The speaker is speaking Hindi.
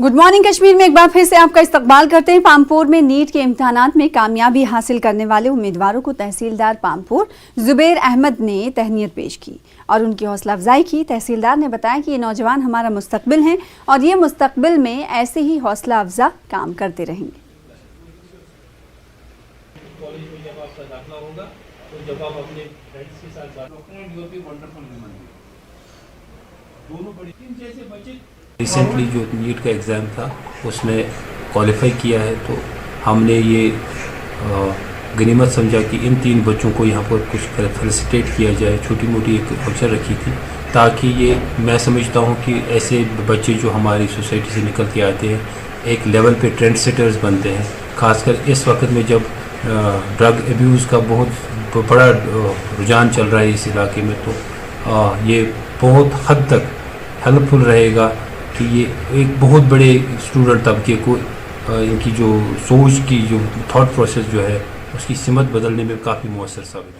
गुड मॉर्निंग कश्मीर में एक बार फिर से आपका इस्तकबाल करते हैं। पामपुर में नीट के इम्तिहानात में कामयाबी हासिल करने वाले उम्मीदवारों को तहसीलदार पामपुर जुबैर अहमद ने तहनीत पेश की और उनकी हौसला अफजाई की। तहसीलदार ने बताया कि ये नौजवान हमारा मुस्तकबिल हैं और ये मुस्तकबिल में ऐसे ही हौसला अफजा काम करते रहेंगे। रिसेंटली जो नीट का एग्ज़ाम था उसमें क्वालिफाई किया है, तो हमने ये गनीमत समझा कि इन 3 बच्चों को यहाँ पर कुछ फेलिसिटेट किया जाए। छोटी मोटी एक फंक्शन रखी थी ताकि ये मैं समझता हूँ कि ऐसे बच्चे जो हमारी सोसाइटी से निकल के आते हैं एक लेवल पे ट्रेंड सेटर्स बनते हैं। ख़ासकर इस वक्त में जब ड्रग एब्यूज़ का बहुत बड़ा रुझान चल रहा है इस इलाके में, तो ये बहुत हद तक हेल्पफुल रहेगा कि ये एक बहुत बड़े स्टूडेंट तबके को इनकी जो सोच की जो थॉट प्रोसेस जो है उसकी सिमत बदलने में काफ़ी मौसर साबित